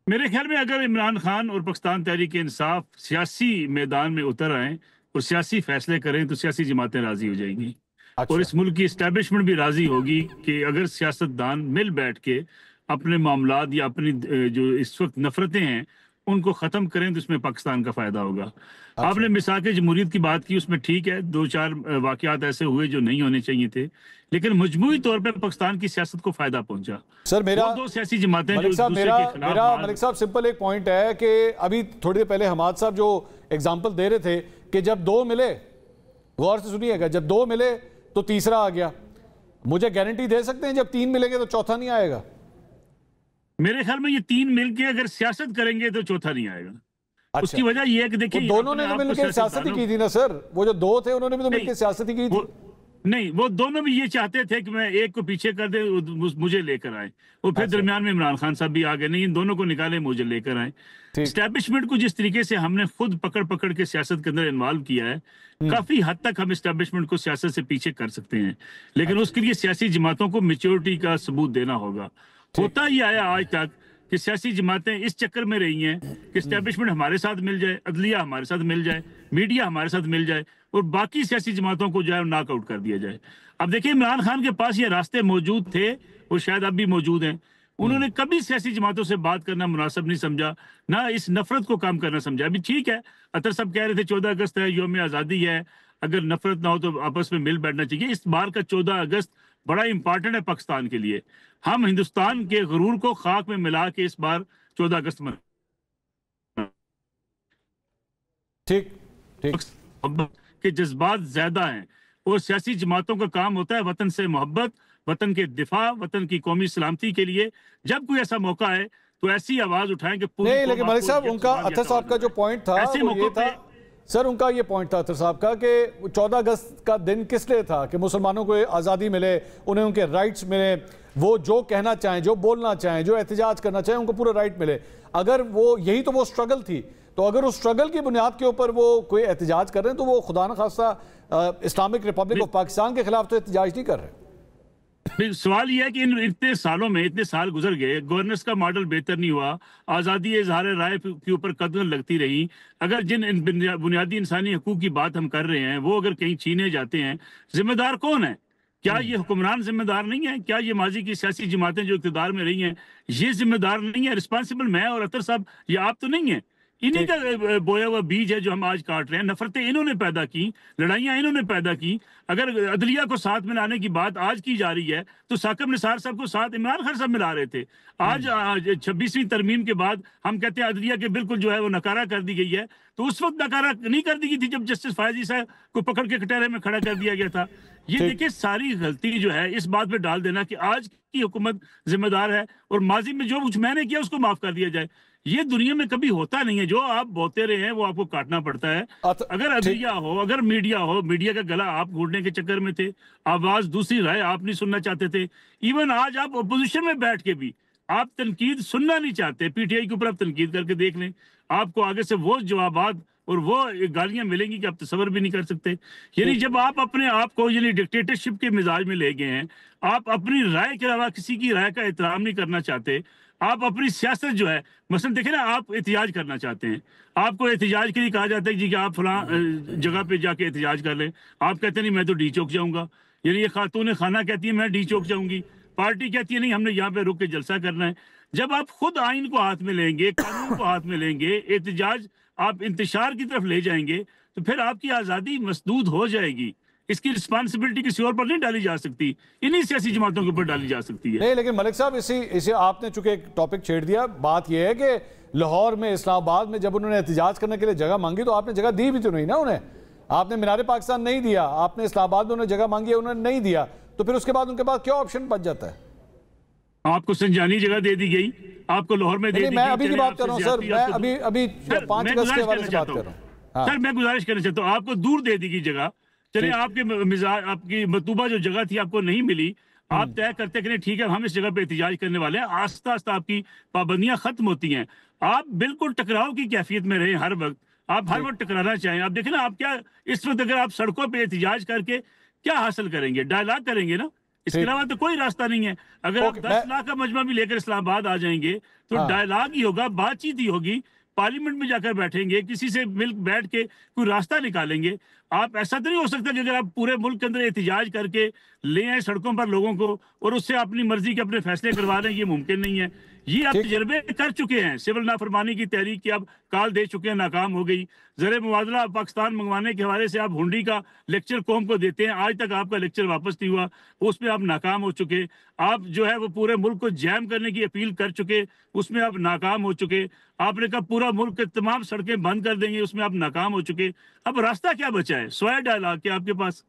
میرے خیال میں اگر عمران خان اور پاکستان تحریک انصاف سیاسی میدان میں اتر آئیں اور سیاسی فیصلے کریں تو سیاسی جماعتیں راضی ہو جائیں گی، اور اچھا اس ملک کی اسٹیبلشمنٹ بھی راضی ہوگی کہ اگر سیاستدان مل بیٹھ کے اپنے معاملات یا اپنی جو اس وقت نفرتیں ہیں ان کو ختم کریں تو اس میں پاکستان کا فائدہ ہوگا۔ آپ اچھا نے میثاق جمہوریت کی بات کی، اس میں ٹھیک ہے، دو چار واقعات ایسے ہوئے جو نہیں ہونے چاہیے تھے، لیکن مجموعی طور پہ پاکستان کی سیاست کو فائدہ پہنچا۔ سر میرا وہ دو سیاسی جماعتیں جو ملک صاحب دوسرے کے خلاف ملک صاحب سمپل ایک پوائنٹ ہے کہ ابھی تھوڑی دیر پہلے حماد صاحب جو اگزامپل دے رہے تھے کہ جب دو ملے، غور سے سنیے گا، جب دو ملے تو تیسرا آ گیا، مجھے گارنٹی دے سکتے ہیں جب تین ملیں گے تو چوتھا نہیں آئے گا؟ میرے خیال میں یہ تین مل کے اگر سیاست کریں گے تو چوتھا نہیں آئے گا۔ اس اچھا کی وجہ یہ ہے کہ دیکھیں وہ دونوں نے تو مل کے سیاست ہی کی تھی نا سر، وہ جو دو تھے انہوں نے بھی تو مل کے سیاست ہی کی تھی۔ نہیں، وہ دونوں بھی یہ چاہتے تھے کہ میں ایک کو پیچھے کر دے مجھے لے کر آئے، وہ پھر درمیان میں عمران خان صاحب بھی آ گئے، نہیں ان دونوں کو نکالے مجھے لے کر آئے۔ اسٹیبلشمنٹ کو جس طریقے سے ہم نے خود پکڑ پکڑ کے سیاست کے اندر انوالو کیا ہے، کافی حد تک ہم اسٹیبلشمنٹ کو سیاست سے پیچھے کر سکتے ہیں، لیکن اس کے لیے سیاسی جماعتوں کو میچورٹی کا ثبوت دینا ہوگا۔ ہوتا ہی آیا آج تک کہ سیاسی جماعتیں اس چکر میں رہی ہیں کہ اسٹیبلشمنٹ ہمارے ساتھ مل جائے، عدلیہ ہمارے ساتھ مل جائے، میڈیا ہمارے ساتھ مل جائے، اور باقی سیاسی جماعتوں کو جو ہے ناک آؤٹ کر دیا جائے۔ اب دیکھیں عمران خان کے پاس یہ راستے موجود تھے اور شاید اب بھی موجود ہیں، انہوں نے کبھی سیاسی جماعتوں سے بات کرنا مناسب نہیں سمجھا، نہ اس نفرت کو کم کرنا سمجھا۔ ابھی ٹھیک ہے، اطہر صاحب کہہ رہے تھے 14 اگست ہے، یوم آزادی ہے، اگر نفرت نہ ہو تو آپس میں مل بیٹھنا چاہیے۔ اس بار کا 14 اگست بڑا امپارٹنٹ ہے پاکستان کے لیے، ہم ہندوستان کے غرور کو خاک میں ملا کے اس بار 14 اگست میں کے جذبات زیادہ ہیں، اور سیاسی جماعتوں کا کام ہوتا ہے وطن سے محبت، وطن کے دفاع، وطن کی قومی سلامتی کے لیے جب کوئی ایسا موقع ہے تو ایسی آواز اٹھائیں کہ نہیں، لیکن ملک صاحب ان کا اطہر صاحب کا جو پوائنٹ تھا وہ یہ تھا، سر ان کا یہ پوائنٹ تھا اطہر صاحب کا کہ 14 اگست کا دن کس لیے تھا کہ مسلمانوں کو آزادی ملے، انہیں ان کے رائٹس ملے، وہ جو کہنا چاہیں، جو بولنا چاہیں، جو احتجاج کرنا چاہیں ان کو پورا رائٹ ملے۔ اگر وہ یہی تو وہ سٹرگل تھی، تو اگر اس سٹرگل کی بنیاد کے اوپر وہ کوئی احتجاج کر رہے ہیں تو وہ خدا نخواستہ اسلامک ریپبلک آف پاکستان کے خلاف تو احتجاج نہیں کر رہے۔ سوال یہ ہے کہ اتنے سالوں میں اتنے سال گزر گئے، گورننس کا ماڈل بہتر نہیں ہوا، آزادی اظہار رائے کے اوپر قدغن لگتی رہی، اگر جن بنیادی انسانی حقوق کی بات ہم کر رہے ہیں وہ اگر کہیں چھینے جاتے ہیں، ذمہ دار کون ہے؟ کیا یہ حکمران ذمہ دار نہیں ہے؟ کیا یہ ماضی کی سیاسی جماعتیں جو اقتدار میں رہی ہیں یہ ذمہ دار نہیں ہے؟ رسپانسبل میں اور اطہر صاحب یہ آپ تو نہیں ہیں؟ انہی کا بویا ہوا بیج ہے جو ہم آج کاٹ رہے ہیں، نفرتیں انہوں نے پیدا کی، لڑائیاں انہوں نے پیدا کی۔ اگر عدلیہ کو ساتھ ملانے کی بات آج کی جا رہی ہے تو ثاقب نثار صاحب کو ساتھ عمران خان صاحب ملا رہے تھے، آج 26ویں ترمیم کے بعد ہم کہتے ہیں عدلیہ کے بالکل جو ہے وہ نکارہ کر دی گئی ہے، تو اس وقت نکارہ نہیں کر دی گئی تھی جب جسٹس فائزی صاحب کو پکڑ کے کٹہرے میں کھڑا کر دیا گیا تھا۔ یہ دیکھیں ساری غلطی جو ہے اس بات پہ ڈال دینا کہ آج کی حکومت ذمہ دار ہے اور ماضی میں جو کچھ میں نے کیا اس کو معاف کر دیا جائے، یہ دنیا میں کبھی ہوتا نہیں ہے۔ جو آپ بولتے رہے ہیں وہ آپ کو کاٹنا پڑتا ہے۔ اگر عدلیہ ہو، اگر میڈیا ہو، میڈیا کا گلا آپ گھونٹنے کے چکر میں تھے، آواز دوسری رائے آپ نہیں سننا چاہتے تھے، ایون آج آپ اپوزیشن میں بیٹھ کے بھی آپ تنقید سننا نہیں چاہتے، پی ٹی آئی کے اوپر آپ تنقید کر کے دیکھ لیں، آپ کو آگے سے وہ جوابات اور وہ گالیاں ملیں گی کہ آپ تصور بھی نہیں کر سکتے۔ یعنی جب آپ اپنے آپ کو یعنی ڈکٹیٹرشپ کے مزاج میں لے گئے ہیں، آپ اپنی رائے کے علاوہ کسی کی رائے کا احترام نہیں کرنا چاہتے، آپ اپنی سیاست جو ہے مثلا دیکھیں نا، آپ احتجاج کرنا چاہتے ہیں، آپ کو احتجاج کے لیے کہا جاتا ہے جی کہ آپ فلاں جگہ پہ جا کے احتجاج کر لیں، آپ کہتے ہیں نہیں میں تو ڈی چوک جاؤں گا، یعنی یہ خاتون خانہ کہتی ہے میں ڈی چوک جاؤں گی، پارٹی کہتی ہے نہیں ہم نے یہاں پہ رک کے جلسہ کرنا ہے۔ جب آپ خود آئین کو ہاتھ میں لیں گے، قانون کو ہاتھ میں لیں گے، احتجاج آپ انتشار کی طرف لے جائیں گے تو پھر آپ کی آزادی مسدود ہو جائے گی۔ اس کی رسپانسبلٹی کسی اور پر نہیں ڈالی جا سکتی، انہی سیاسی جماعتوں کے اوپر ڈالی جا سکتی ہے۔ نہیں، لیکن ملک صاحب اسے آپ نے چونکہ ایک ٹاپک چھیڑ دیا، بات یہ ہے کہ لاہور میں، اسلام آباد میں جب انہوں نے احتجاج کرنے کے لیے جگہ مانگی تو آپ نے جگہ دی بھی تو نہیں نا انہیں، آپ نے مینار پاکستان نہیں دیا، آپ نے اسلام آباد میں انہیں جگہ مانگی ہے انہوں نے نہیں دیا، تو پھر اس کے بعد ان کے پاس کیا آپشن بچ جاتا ہے؟ آپ کو سنجانی جگہ دے دی گئی، آپ کو لاہور میں دے دی گئی۔ میں ابھی کی بات کر رہا ہوں سر، میں ابھی 5 اگست کے حوالے سے بات کر رہا ہوں۔ سر میں گزارش کرنا چاہتا ہوں، آپ کو دور دے دی گئی جگہ، چلیں آپ کے مزاج، آپ کی مطلوبہ جو جگہ تھی آپ کو نہیں ملی، آپ طے کرتے کہ ٹھیک ہے ہم اس جگہ پہ احتجاج کرنے والے ہیں، آہستہ آہستہ آپ کی پابندیاں ختم ہوتی ہیں، آپ بالکل ٹکراؤ کی کیفیت میں رہیں ہر وقت، آپ ہر وقت ٹکرانا چاہیں۔ آپ دیکھیں نا آپ کیا اس وقت اگر آپ سڑکوں پہ احتجاج کر کے کیا حاصل کریں گے؟ ڈائلاگ کریں گے نا، اس کے علاوہ تو کوئی راستہ نہیں ہے. اگر آپ 10 لاکھ کا مجمع بھی لے کر اسلام آباد آ جائیں گے تو ڈائلاگ ہی ہوگا, بات چیت ہی ہوگی, پارلیمنٹ میں جا کر بیٹھیں گے, کسی سے مل بیٹھ کے کوئی راستہ نکالیں گے. آپ ایسا تو نہیں ہو سکتا کہ اگر آپ پورے ملک کے اندر احتجاج کر کے لے آئیں سڑکوں پر لوگوں کو اور اس سے اپنی مرضی کے اپنے فیصلے کروا لیں, یہ ممکن نہیں ہے. یہ آپ تجربے کر چکے ہیں, سول نافرمانی کی تحریک کی آپ کال دے چکے ہیں, ناکام ہو گئی. زر مبادلہ پاکستان منگوانے کے حوالے سے آپ ہنڈی کا لیکچر قوم کو دیتے ہیں, آج تک آپ کا لیکچر واپس نہیں ہوا, اس میں آپ ناکام ہو چکے. آپ جو ہے وہ پورے ملک کو جیم کرنے کی اپیل کر چکے, اس میں آپ ناکام ہو چکے. آپ نے کہا پورا ملک کے تمام سڑکیں بند کر دیں گے, اس میں آپ ناکام ہو چکے. اب راستہ کیا بچا ہے؟ سوائے ڈائلاگ کے آپ کے پاس